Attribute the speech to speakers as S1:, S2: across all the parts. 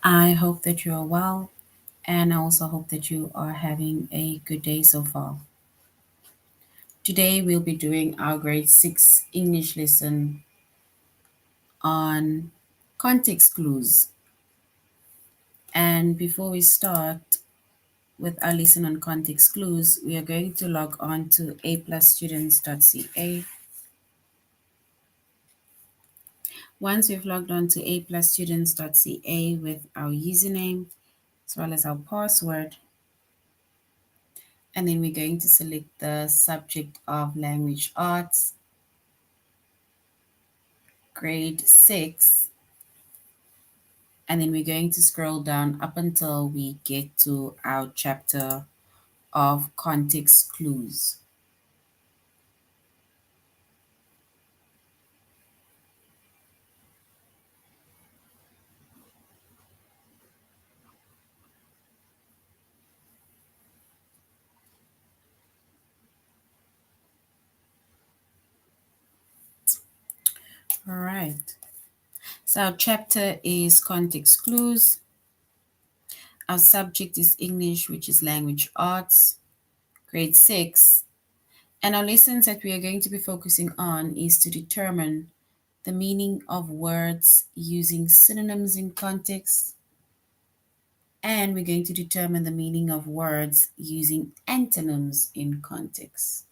S1: I hope that you are well, and I also hope that you are having a good day so far. Today, we'll be doing our grade 6 English lesson on context clues. And before we start with our lesson on context clues, we are going to log on to aplusstudents.ca. Once we've logged on to aplusstudents.ca with our username as well as our password, and then we're going to select the subject of language arts, grade 6, and then we're going to scroll down up until we get to our chapter of context clues. All right. So our chapter is context clues. Our subject is English, which is language arts, grade 6. And our lessons that we are going to be focusing on is to determine the meaning of words using synonyms in context, and we're going to determine the meaning of words using antonyms in context.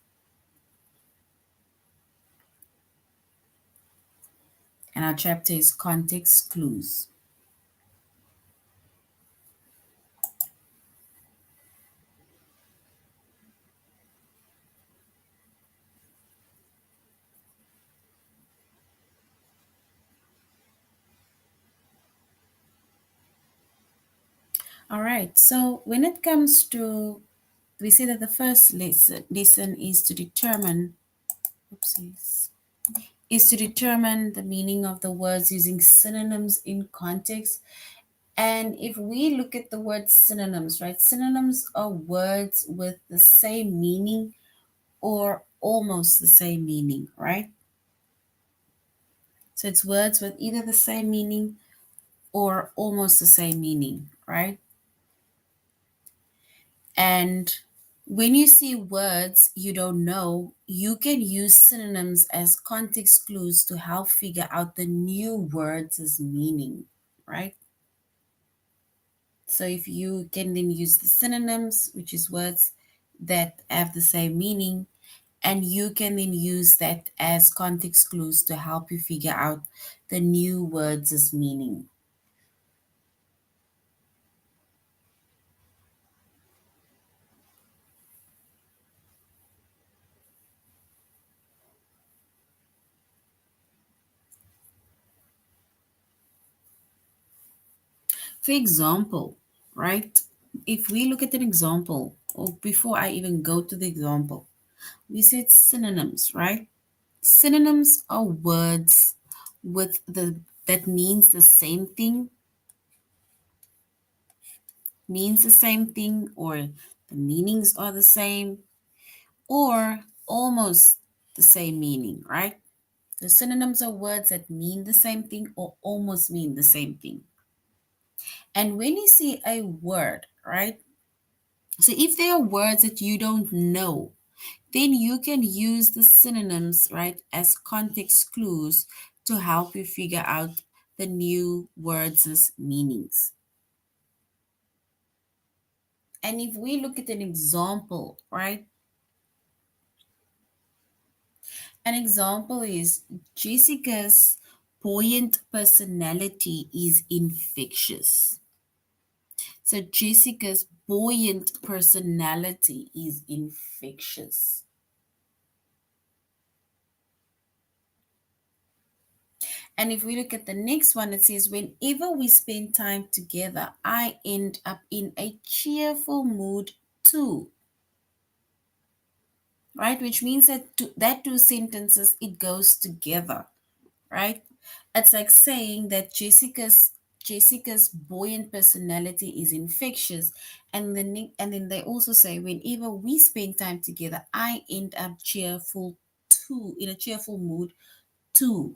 S1: And our chapter is context clues. All right, so when it comes to, we say that the first lesson is to determine, oopsies, is to determine the meaning of the words using synonyms in context. And if we look at the word synonyms, right, synonyms are words with the same meaning or almost the same meaning, right? So it's words with either the same meaning or almost the same meaning, right? And when you see words you don't know, you can use synonyms as context clues to help figure out the new words' meaning, right? So if you can then use the synonyms, which is words that have the same meaning, and you can then use that as context clues to help you figure out the new words' meaning. For example, right? If we look at an example, or before I even go to the example, we said synonyms, right? Synonyms are words with the that means the same thing, or the meanings are the same, or almost the same meaning, right? The synonyms are words that mean the same thing or almost mean the same thing. And when you see a word, right? So if there are words that you don't know, then you can use the synonyms, right, as context clues to help you figure out the new words' meanings. And if we look at an example, right, an example is Jessica's buoyant personality is infectious. So Jessica's buoyant personality is infectious. And if we look at the next one, it says, whenever we spend time together, I end up in a cheerful mood too. Right? Which means that that two sentences, it goes together, right? It's like saying that Jessica's buoyant personality is infectious, and then they also say whenever we spend time together, I end up cheerful too, in a cheerful mood too.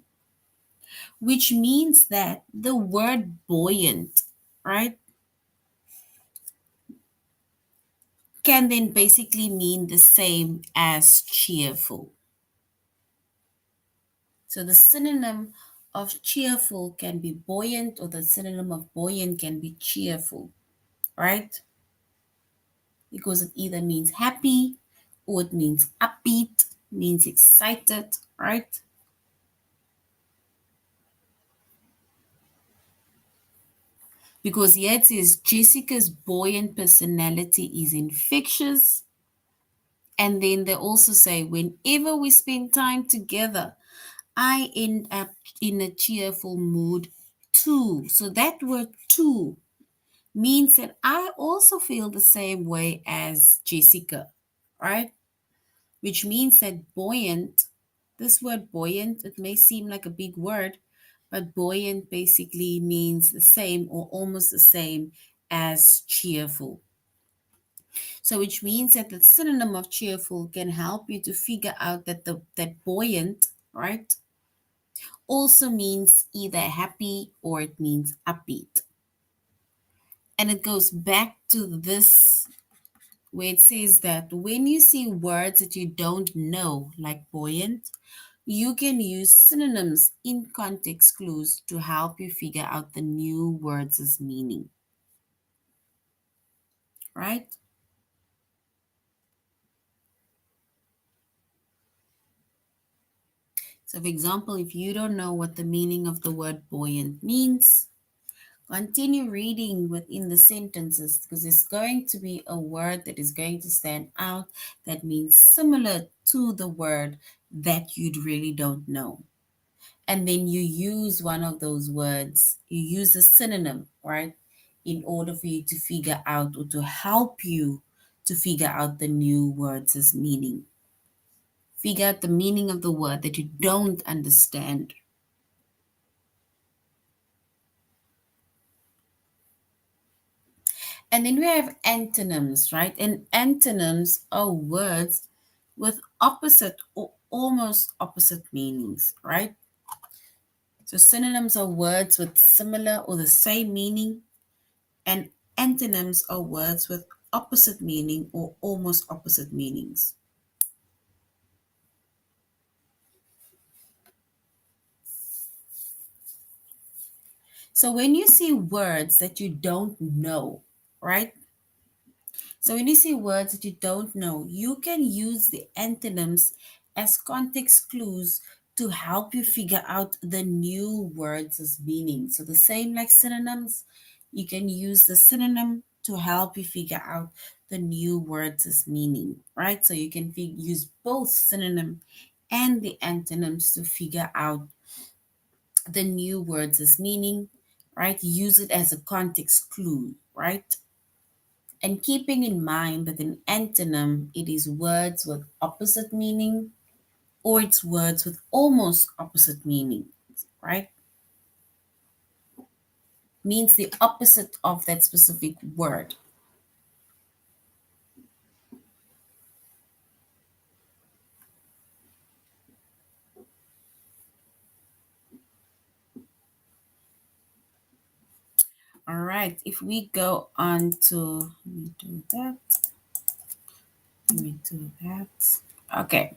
S1: which means that the word buoyant, right, can then basically mean the same as cheerful. So the synonym of cheerful can be buoyant, or the synonym of buoyant can be cheerful, right? Because it either means happy or it means upbeat, means excited, right? Because here it says Jessica's buoyant personality is infectious. And then they also say, whenever we spend time together, I end up in a cheerful mood too. So that word too means that I also feel the same way as Jessica, right? Which means that buoyant, this word buoyant, it may seem like a big word, but buoyant basically means the same or almost the same as cheerful. So which means that the synonym of cheerful can help you to figure out that that buoyant, right, also means either happy or it means upbeat. And it goes back to this where it says that when you see words that you don't know, like buoyant, you can use synonyms in context clues to help you figure out the new words' meaning, right? So, for example, if you don't know what the meaning of the word buoyant means, continue reading within the sentences because there's going to be a word that is going to stand out that means similar to the word that you really don't know. And then you use one of those words, you use a synonym, right, in order for you to figure out or to help you to figure out the new words' meaning. Figure out the meaning of the word that you don't understand. And then we have antonyms, right? And antonyms are words with opposite or almost opposite meanings, right? So synonyms are words with similar or the same meaning, and antonyms are words with opposite meaning or almost opposite meanings. So when you see words that you don't know, right? So when you see words that you don't know, you can use the antonyms as context clues to help you figure out the new words' meaning. So the same like synonyms, you can use the synonym to help you figure out the new words' meaning, right? So you can use both synonym and the antonyms to figure out the new words' meaning, right? Use it as a context clue, right? And keeping in mind that in antonym, it is words with opposite meaning or it's words with almost opposite meaning, right? Means the opposite of that specific word. All right, if we go on to, let me do that, let me do that. Okay,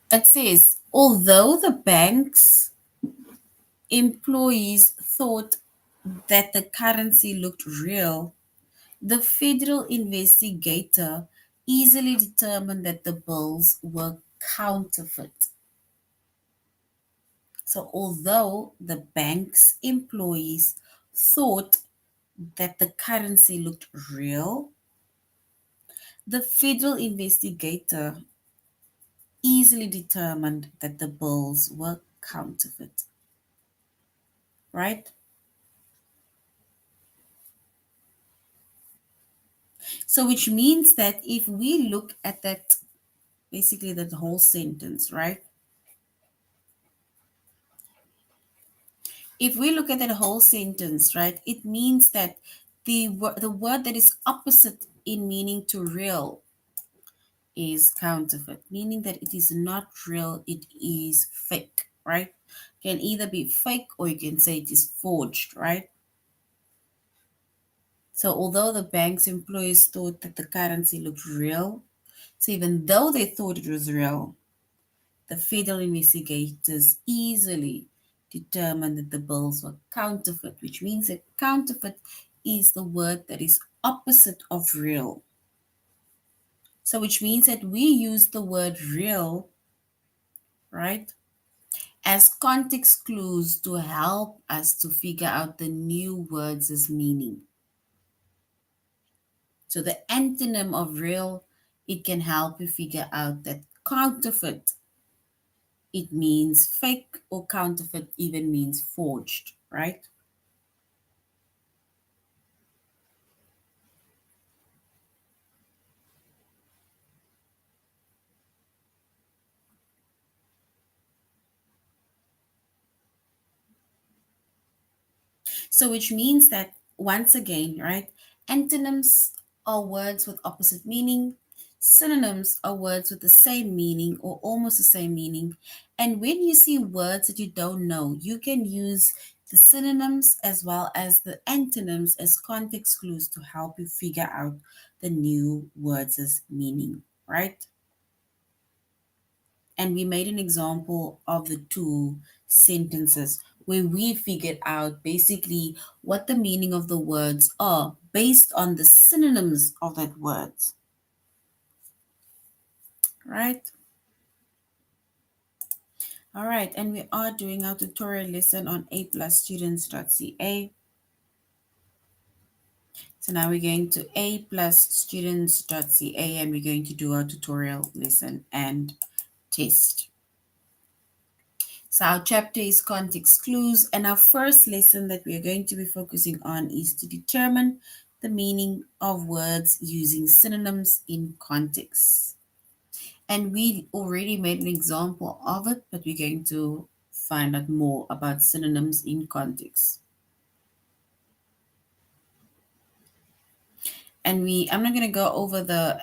S1: it says, although the bank's employees thought that the currency looked real, the federal investigator easily determined that the bills were counterfeit. So, although the bank's employees thought that the currency looked real, the federal investigator easily determined that the bills were counterfeit. Right? So, which means that if we look at that, basically, that whole sentence, right? If we look at that whole sentence, right, it means that the word that is opposite in meaning to real is counterfeit, meaning that it is not real, it is fake, right? Can either be fake or you can say it is forged, right? So although the bank's employees thought that the currency looked real, so even though they thought it was real, the federal investigators easily determined that the bills were counterfeit, which means that counterfeit is the word that is opposite of real. So which means that we use the word real, right, as context clues to help us to figure out the new words' meaning. So the antonym of real, it can help you figure out that counterfeit, it means fake, or counterfeit even means forged, right? So which means that once again, right, antonyms are words with opposite meaning. Synonyms are words with the same meaning or almost the same meaning. And when you see words that you don't know, you can use the synonyms as well as the antonyms as context clues to help you figure out the new words' meaning, right? And we made an example of the two sentences where we figured out basically what the meaning of the words are based on the synonyms of that words, right? All right, and we are doing our tutorial lesson on aplusstudents.ca. So now we're going to aplusstudents.ca and we're going to do our tutorial lesson and test. So our chapter is context clues, and our first lesson that we are going to be focusing on is to determine the meaning of words using synonyms in context. And we already made an example of it, but we're going to find out more about synonyms in context. And I'm not going to go over the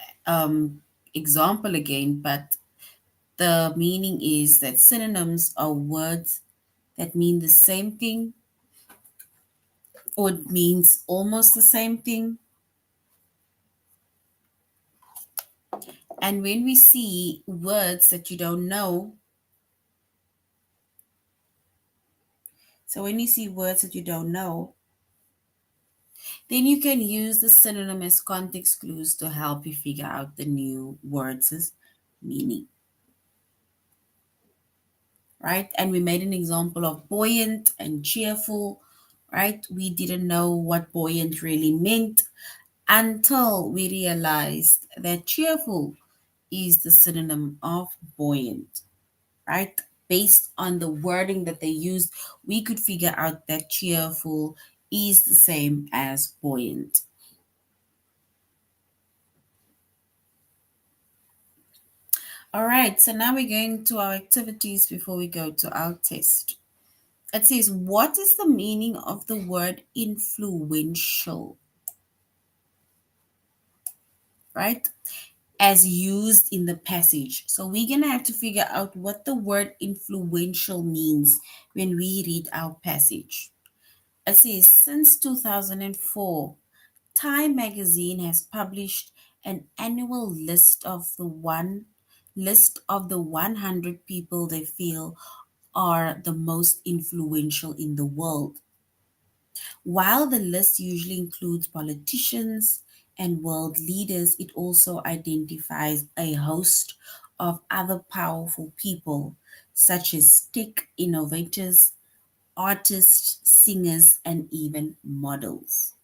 S1: example again, but the meaning is that synonyms are words that mean the same thing or it means almost the same thing. And when we see words that you don't know, so when you see words that you don't know, then you can use the synonym as context clues to help you figure out the new words' meaning, right? And we made an example of buoyant and cheerful, right? We didn't know what buoyant really meant until we realized that cheerful is the synonym of buoyant, right? Based on the wording that they used, we could figure out that cheerful is the same as buoyant. All right, so now we're going to our activities before we go to our test. It says, what is the meaning of the word influential? Right? As used in the passage. So we're going to have to figure out what the word influential means when we read our passage. It says, since 2004, Time magazine has published an annual list of the 100 people they feel are the most influential in the world. While the list usually includes politicians and world leaders, it also identifies a host of other powerful people, such as tech innovators, artists, singers, and even models.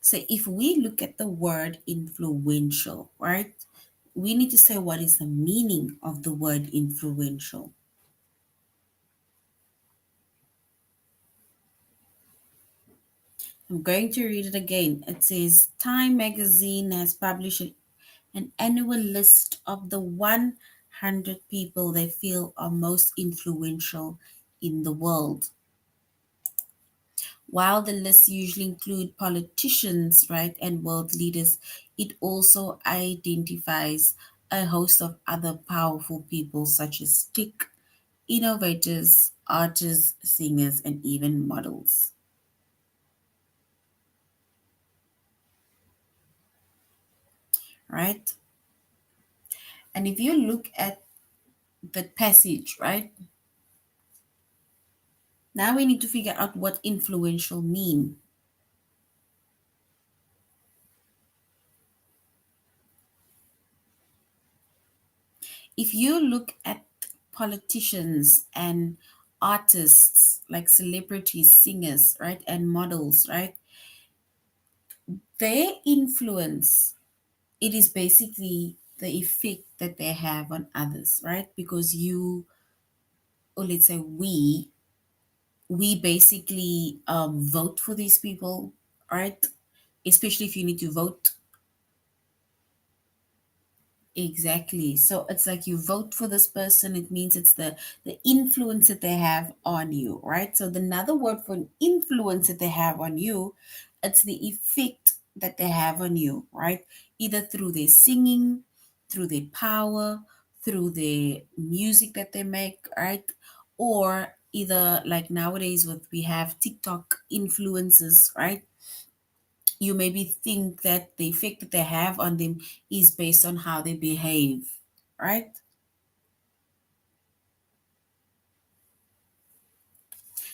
S1: So if we look at the word influential, right, we need to say what is the meaning of the word influential. I'm going to read it again. It says Time magazine has published an annual list of the 100 people they feel are most influential in the world. While the list usually include politicians, right, and world leaders, it also identifies a host of other powerful people such as tech innovators, artists, singers, and even models, right? And if you look at the passage, right, now we need to figure out what influential mean. If you look at politicians and artists like celebrities, singers, right, and models, right, their influence, it is basically the effect that they have on others, right? Because you, or let's say we basically vote for these people, right? Especially if you need to vote. Exactly. So it's like you vote for this person, it means it's the influence that they have on you, right? So the another word for an influence that they have on you, it's the effect that they have on you, right? Either through their singing, through their power, through their music that they make, right? Or either like nowadays with we have TikTok influences, right? You maybe think that the effect that they have on them is based on how they behave, right?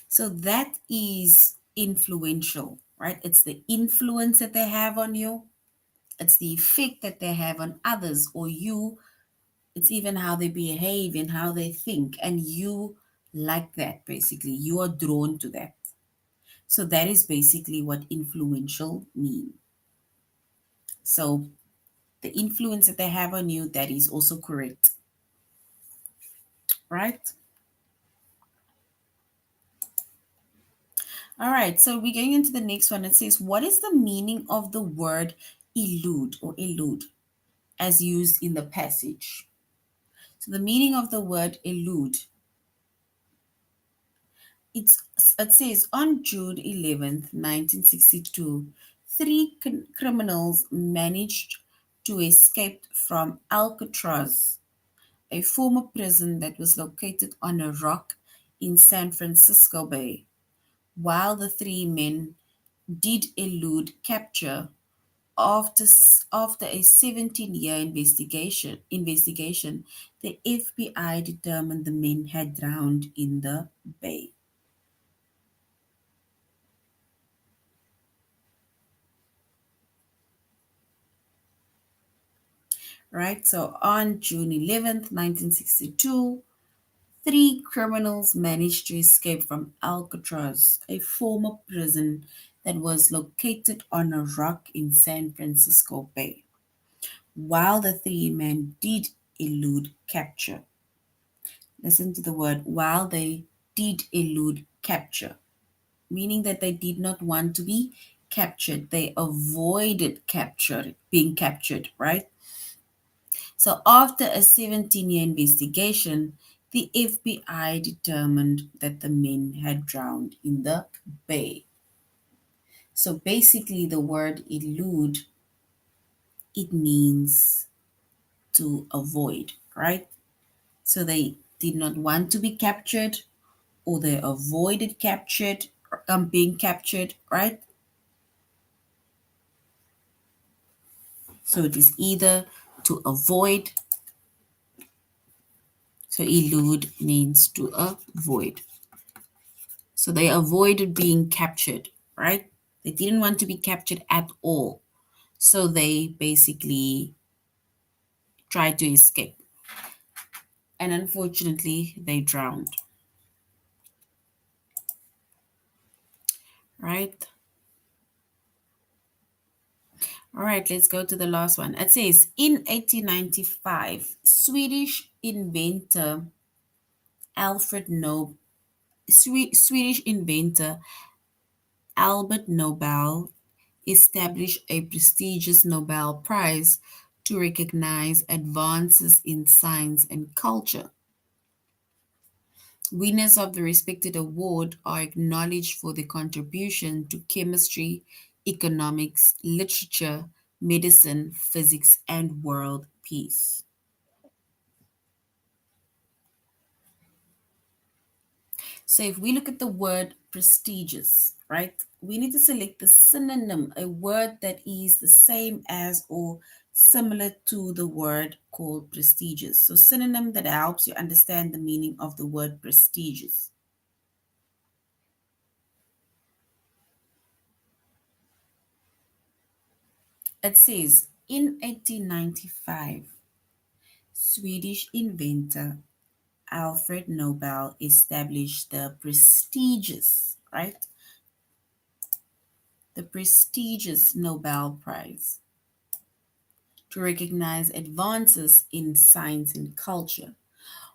S1: So that is influential, right? It's the influence that they have on you, it's the effect that they have on others or you, it's even how they behave and how they think, and you like that basically. You are drawn to that. So that is basically what influential mean. So the influence that they have on you, that is also correct, right? All right, so we're going into the next one. It says, what is the meaning of the word elude or elude as used in the passage? So the meaning of the word elude, it's, it says on June 11th, 1962, three criminals managed to escape from Alcatraz, a former prison that was located on a rock in San Francisco Bay. While the three men did elude capture, after a 17-year investigation, the FBI determined the men had drowned in the bay. Right? So on June 11th, 1962, three criminals managed to escape from Alcatraz, a former prison that was located on a rock in San Francisco Bay. While the three men did elude capture, listen to the word, while they did elude capture, meaning that they did not want to be captured. They avoided being captured, right? So after a 17-year investigation, the FBI determined that the men had drowned in the bay. So basically the word elude, it means to avoid, right? So they did not want to be captured or they avoided being captured, right? So it is either to avoid, so elude means to avoid. So they avoided being captured, right? They didn't want to be captured at all. So they basically tried to escape. And unfortunately, they drowned, right? All right, let's go to the last one. It says in 1895, Swedish inventor Alfred Nobel, Swedish inventor Albert Nobel established a prestigious Nobel Prize to recognize advances in science and culture. Winners of the respected award are acknowledged for their contribution to chemistry, economics, literature, medicine, physics, and world peace. So if we look at the word prestigious, right, we need to select the synonym, a word that is the same as or similar to the word called prestigious. So synonym that helps you understand the meaning of the word prestigious. It says in 1895, Swedish inventor Alfred Nobel established the prestigious, right? The prestigious Nobel Prize to recognize advances in science and culture.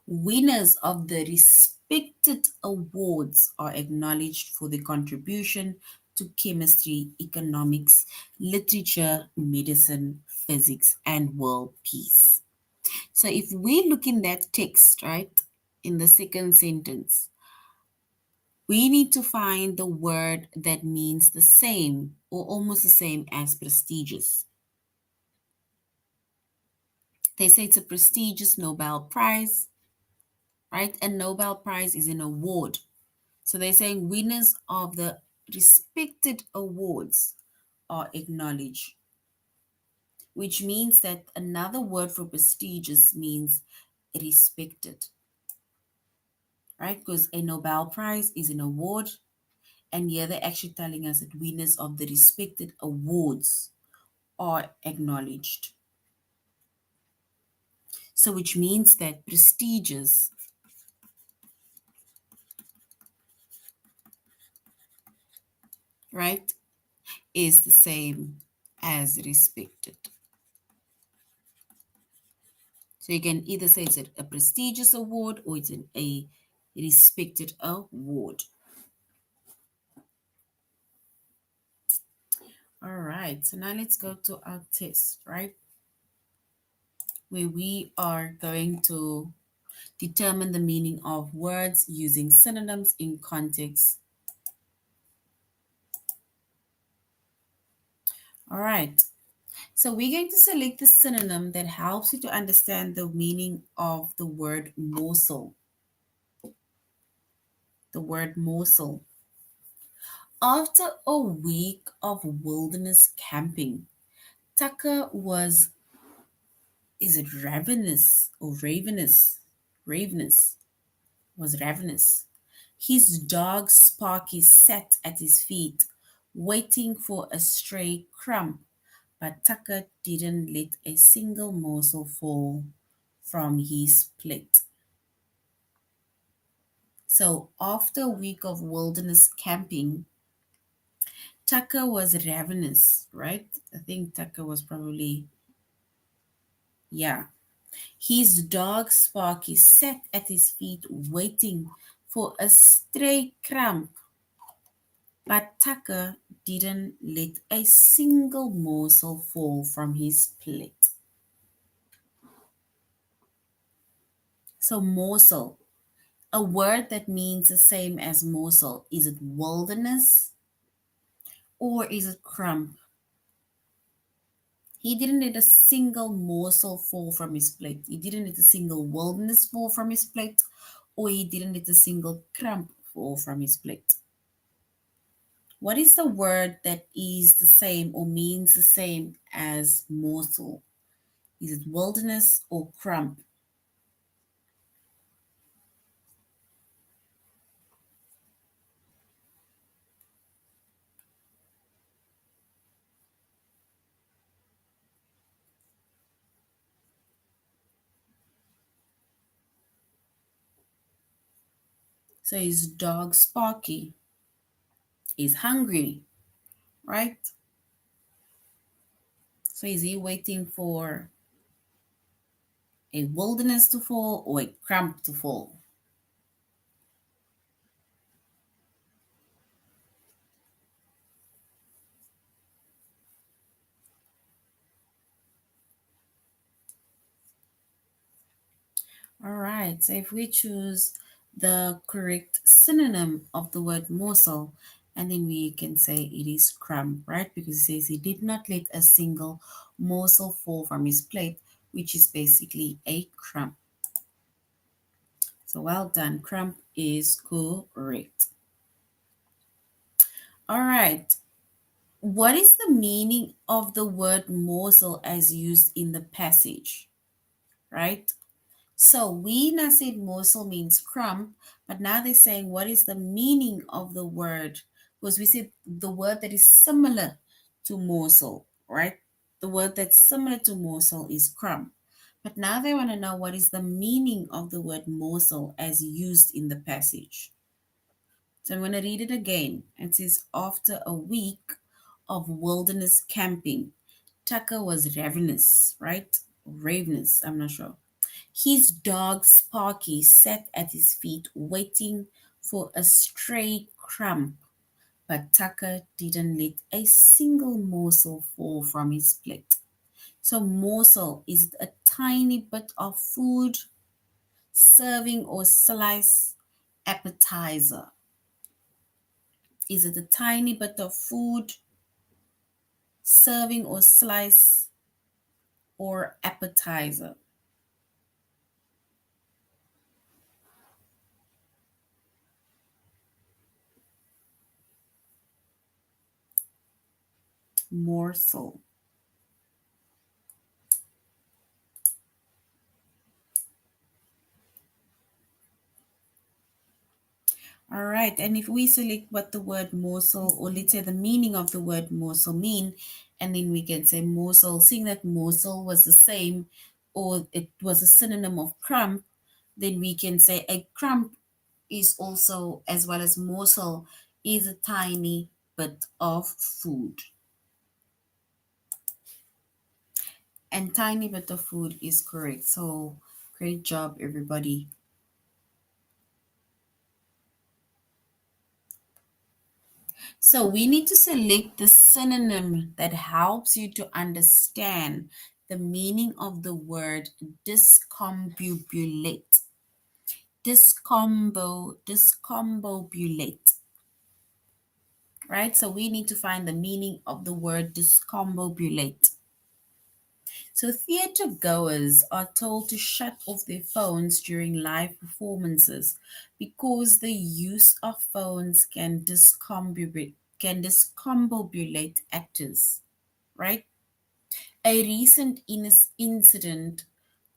S1: Winners of the respected awards are acknowledged for their contribution to chemistry, economics, literature, medicine, physics, and world peace. So if we look in that text, right, in the second sentence, we need to find the word that means the same or almost the same as prestigious. They say it's a prestigious Nobel Prize, right? A Nobel Prize is an award. So they're saying winners of the respected awards are acknowledged, which means that another word for prestigious means respected, right? Because a Nobel Prize is an award, and here they're actually telling us that winners of the respected awards are acknowledged. So, which means that prestigious, right, is the same as respected. So you can either say it's a prestigious award or it's a respected award. All right, so now let's go to our test, right? Where we are going to determine the meaning of words using synonyms in context. All right, so we're going to select the synonym that helps you to understand the meaning of the word morsel. The word morsel. After a week of wilderness camping, Tucker is it ravenous or ravenous? Ravenous. Was ravenous. His dog Sparky sat at his feet, waiting for a stray crumb, but Tucker didn't let a single morsel fall from his plate. So, after a week of wilderness camping, Tucker was ravenous, right? I think Tucker was probably, yeah. His dog Sparky sat at his feet waiting for a stray crumb, but Tucker didn't let a single morsel fall from his plate. So, morsel, a word that means the same as morsel. Is it wilderness or is it crumb? He didn't let a single morsel fall from his plate. He didn't let a single wilderness fall from his plate, or he didn't let a single crumb fall from his plate. What is the word that is the same or means the same as morsel? Is it wilderness or crumb? So his dog Sparky is hungry, right? So is he waiting for a wilderness to fall or a crumb to fall? All right, so if we choose the correct synonym of the word morsel, and then we can say it is crumb, right? Because it says he did not let a single morsel fall from his plate, which is basically a crumb. So well done. Crump is correct. All right. What is the meaning of the word morsel as used in the passage? Right? So we now said morsel means crumb, but now they're saying what is the meaning of the word? Because we said the word that is similar to morsel, right? The word that's similar to morsel is crumb. But now they want to know what is the meaning of the word morsel as used in the passage. So I'm going to read it again. It says, after a week of wilderness camping, Tucker was ravenous, right? Ravenous, I'm not sure. His dog Sparky sat at his feet waiting for a stray crumb, but Tucker didn't let a single morsel fall from his plate. So, morsel is a tiny bit of food, serving or slice, appetizer. Is it a tiny bit of food, serving or slice, or appetizer? Morsel. All right, and if we select what the word morsel, or let's say the meaning of the word morsel mean, and then we can say morsel, seeing that morsel was the same or it was a synonym of crumb, then we can say a crumb is also, as well as morsel, is a tiny bit of food. And tiny bit of food is correct. So great job, everybody. So we need to select the synonym that helps you to understand the meaning of the word discombobulate. Discombobulate. Right? So we need to find the meaning of the word discombobulate. So theater goers are told to shut off their phones during live performances because the use of phones can discombobulate actors, right? A recent incident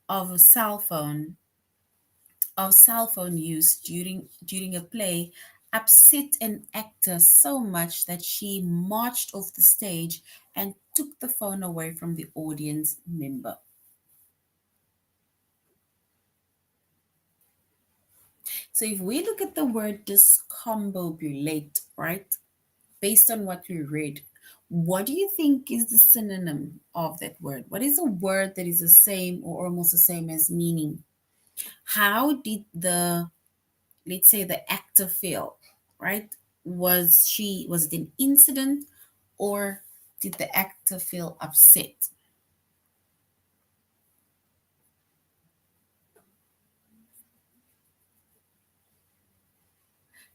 S1: of a cell phone use during a play upset an actor so much that she marched off the stage and took the phone away from the audience member. So if we look at the word discombobulate, right, based on what we read, what do you think is the synonym of that word? What is a word that is the same or almost the same as meaning? How did let's say the actor feel, right? Was it an incident, or did the actor feel upset?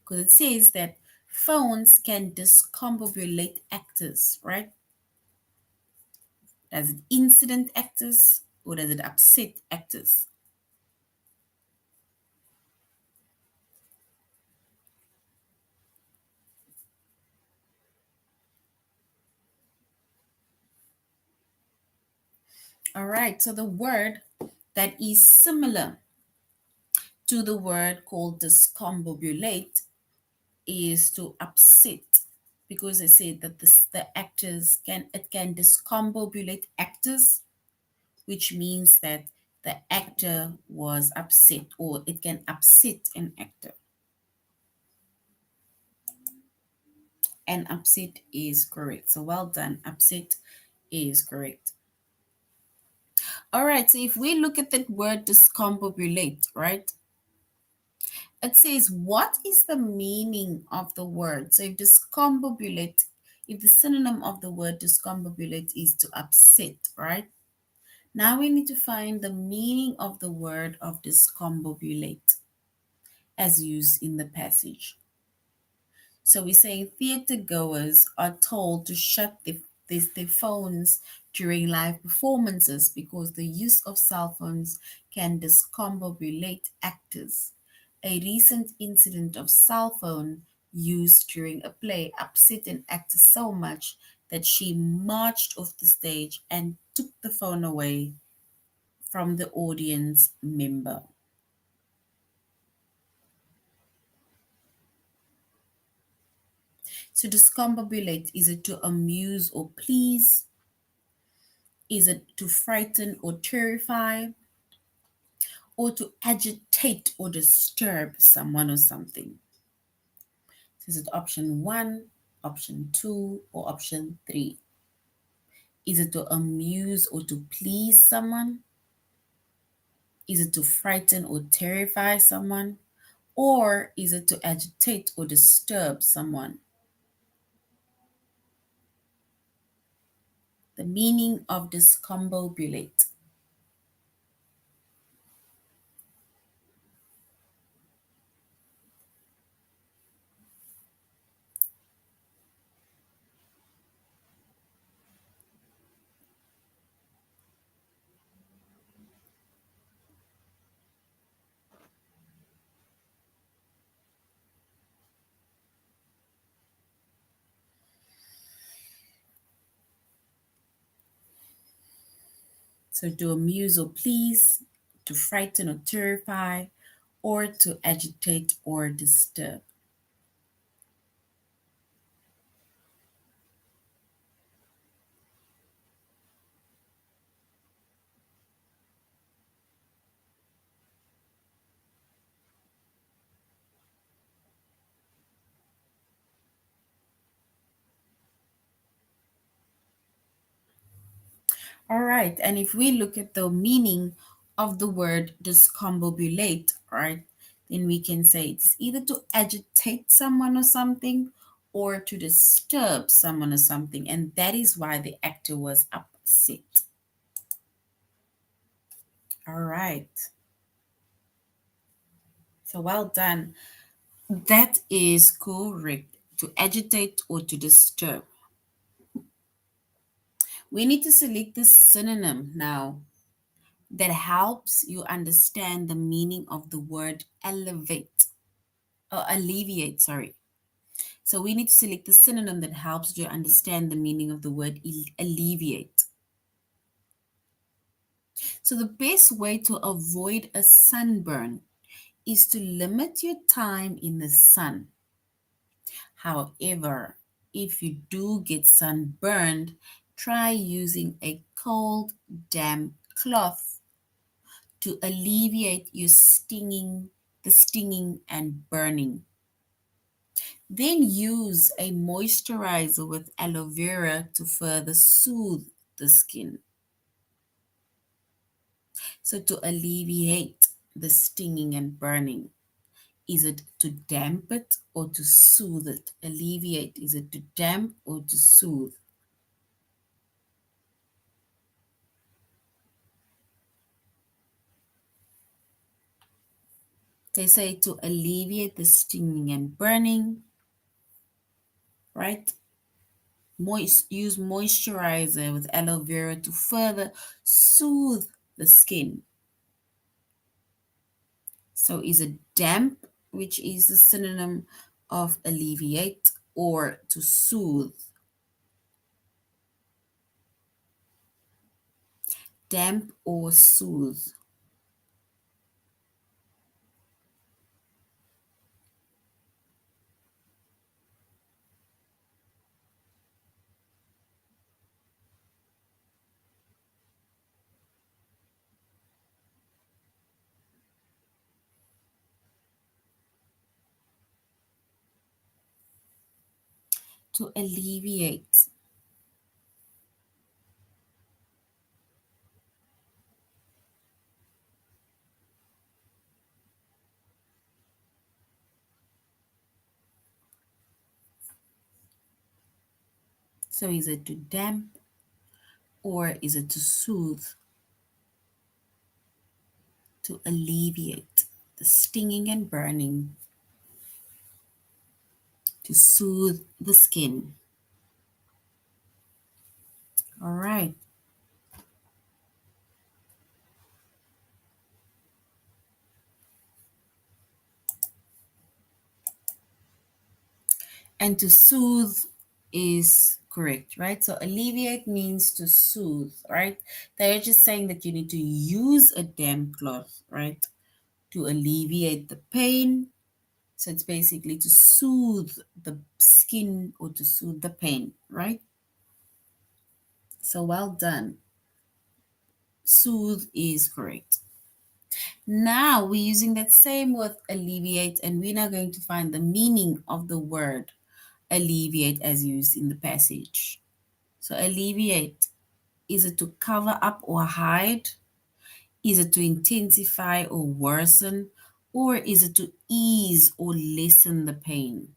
S1: Because it says that phones can discombobulate actors, right? Does it incident actors or does it upset actors? All right, so the word that is similar to the word called discombobulate is to upset, because I said that the actors can discombobulate actors, which means that the actor was upset or it can upset an actor. And upset is correct. So well done. Upset is correct. All right, so if we look at that word discombobulate, right? It says, what is the meaning of the word? So if discombobulate, if the synonym of the word discombobulate is to upset, right? Now we need to find the meaning of the word of discombobulate as used in the passage. So we're saying theater goers are told to shut their phones during live performances because the use of cell phones can discombobulate actors. A recent incident of cell phone use during a play upset an actor so much that she marched off the stage and took the phone away from the audience member. So discombobulate, is it to amuse or please? Is it to frighten or terrify? Or to agitate or disturb someone or something? So is it option one, option two, or option three? Is it to amuse or to please someone? Is it to frighten or terrify someone? Or is it to agitate or disturb someone? The meaning of discombobulate. So to amuse or please, to frighten or terrify, or to agitate or disturb. All right, and if we look at the meaning of the word discombobulate, right, then we can say it's either to agitate someone or something or to disturb someone or something, and that is why the actor was upset. All right, so well done. That is correct. To agitate or to disturb. We need to select the synonym now that helps you understand the meaning of the word elevate. Alleviate, sorry. So we need to select the synonym that helps you understand the meaning of the word alleviate. So the best way to avoid a sunburn is to limit your time in the sun. However, if you do get sunburned, try using a cold, damp cloth to alleviate your the stinging and burning. Then use a moisturizer with aloe vera to further soothe the skin. So, to alleviate the stinging and burning, is it to damp it or to soothe it? Alleviate, is it to damp or to soothe? They say to alleviate the stinging and burning, right? Use moisturizer with aloe vera to further soothe the skin. So is it damp, which is the synonym of alleviate, or to soothe? Damp or soothe? To alleviate. So is it to damp or is it to soothe? To alleviate the stinging and burning, to soothe the skin. All right. And to soothe is correct, right? So alleviate means to soothe, right? They're just saying that you need to use a damp cloth, right, to alleviate the pain. So it's basically to soothe the skin or to soothe the pain, right? So well done. Soothe is correct. Now we're using that same word alleviate, and we're now going to find the meaning of the word alleviate as used in the passage. So alleviate, is it to cover up or hide? Is it to intensify or worsen? Or is it to ease or lessen the pain?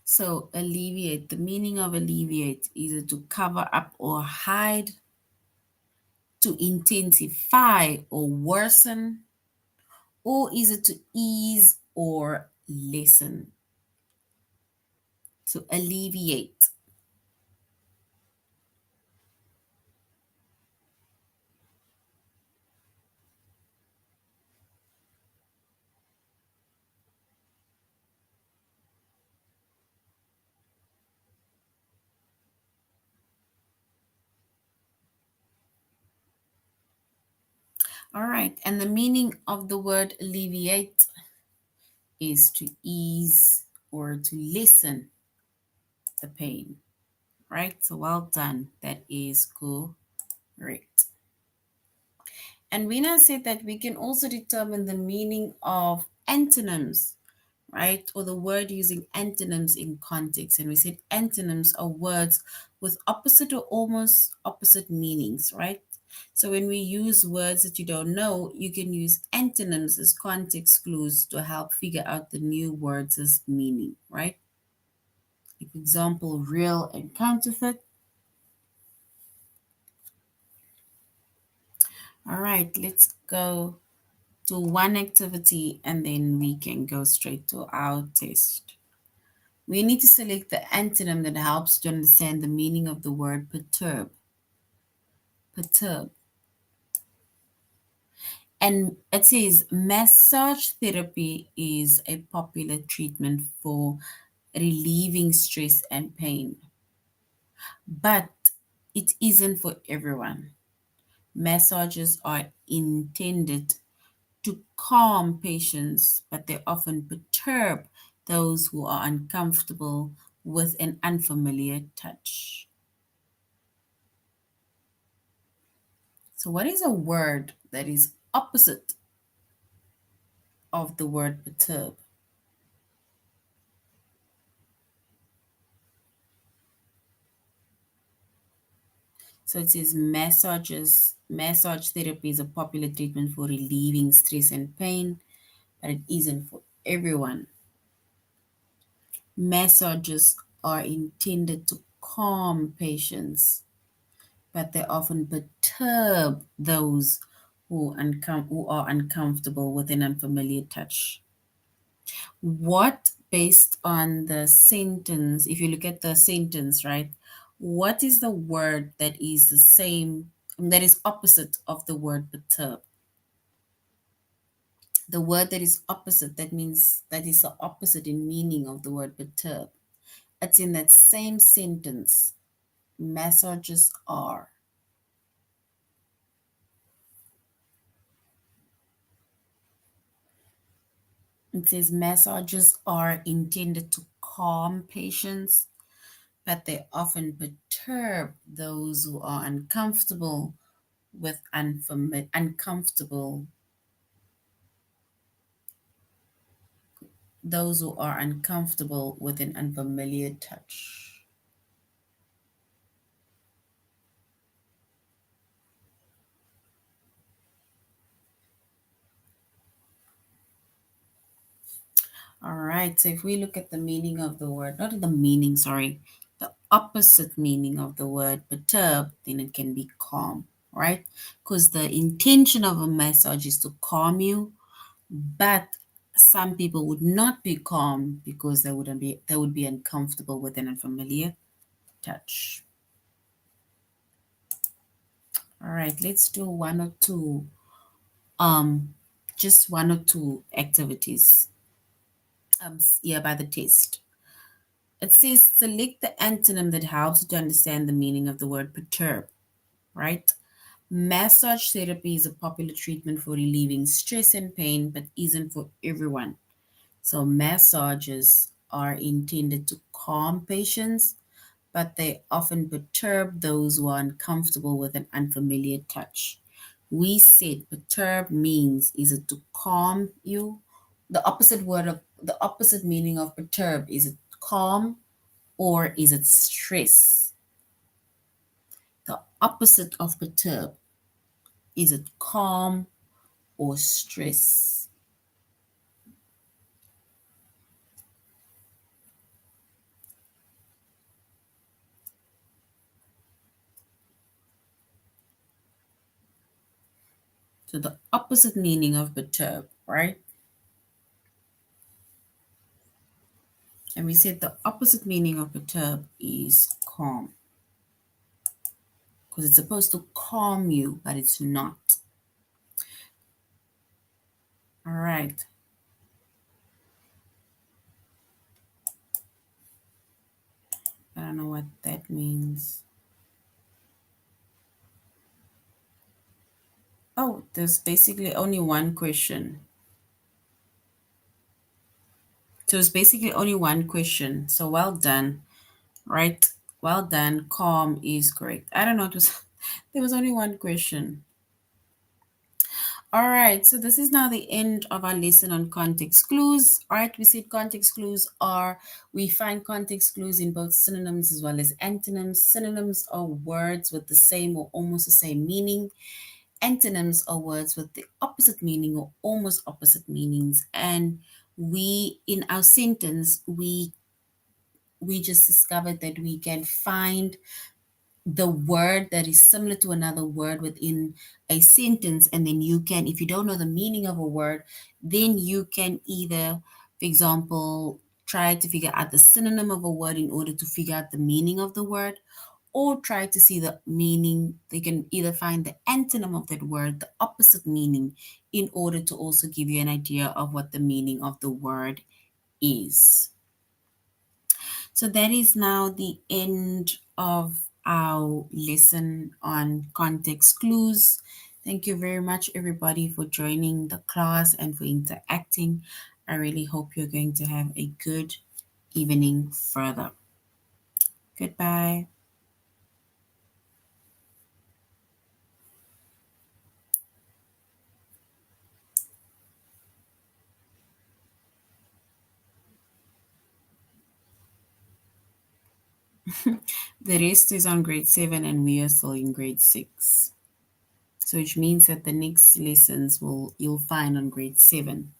S1: So alleviate, the meaning of alleviate, is it to cover up or hide, to intensify or worsen, or is it to ease or lessen? To alleviate. All right, and the meaning of the word alleviate is to ease or to lessen the pain, right? So well done. That is correct. And we now said that we can also determine the meaning of antonyms, right? Or the word using antonyms in context. And we said antonyms are words with opposite or almost opposite meanings, right? So when we use words that you don't know, you can use antonyms as context clues to help figure out the new words' meaning, right? Like example, real and counterfeit. All right, let's go to one activity and then we can go straight to our test. We need to select the antonym that helps to understand the meaning of the word perturb. Perturb. And it says massage therapy is a popular treatment for relieving stress and pain, but it isn't for everyone. Massages are intended to calm patients, but they often perturb those who are uncomfortable with an unfamiliar touch. So, what is a word that is opposite of the word perturb? So it says massage therapy is a popular treatment for relieving stress and pain, but it isn't for everyone. Massages are intended to calm patients, but they often perturb those who are uncomfortable with an unfamiliar touch. What, based on the sentence, if you look at the sentence, right, what is the word that is the same, that is opposite of the word perturb? The word that is opposite, that means that is the opposite in meaning of the word perturb. It's in that same sentence. Massages are. It says massages are intended to calm patients, but they often perturb those who are uncomfortable with uncomfortable those who are uncomfortable with an unfamiliar touch. All right, so if we look at the meaning of the word, not the meaning, sorry, the opposite meaning of the word perturb, then it can be calm, right? Because the intention of a massage is to calm you, But some people would not be calm because they would be uncomfortable with an unfamiliar touch. All right, let's do one or two, um, just one or two activities. Yeah, by the test. It says select the antonym that helps you to understand the meaning of the word perturb, right? Massage therapy is a popular treatment for relieving stress and pain, but isn't for everyone. So massages are intended to calm patients, but they often perturb those who are uncomfortable with an unfamiliar touch. We said perturb means is it to calm you? The opposite meaning of perturb is it calm or is it stress? The opposite of perturb is it calm or stress? So the opposite meaning of perturb, right? And we said the opposite meaning of perturb is calm because it's supposed to calm you, but it's not. All right. I don't know what that means. Oh, there's basically only one question. So it's basically only one question. So well done, right? Well done. Calm is correct. I don't know. It was there was only one question. All right, so this is now the end of our lesson on context clues. All right, we said context clues are, we find context clues in both synonyms as well as antonyms. Synonyms are words with the same or almost the same meaning. Antonyms are words with the opposite meaning or almost opposite meanings. And we, in our sentence, we just discovered that we can find the word that is similar to another word within a sentence, and then you can, if you don't know the meaning of a word, then you can either, for example, try to figure out the synonym of a word in order to figure out the meaning of the word, or try to see the meaning. They can either find the antonym of that word, the opposite meaning, in order to also give you an idea of what the meaning of the word is. So that is now the end of our lesson on context clues. Thank you very much, everybody, for joining the class and for interacting. I really hope you're going to have a good evening further. Goodbye. The rest is on grade 7 and we are still in grade 6. So which means that the next lessons you'll find on grade 7.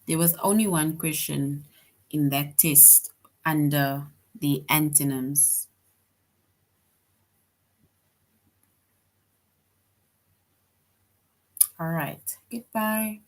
S1: There was only one question in that test under the antonyms. All right. Goodbye.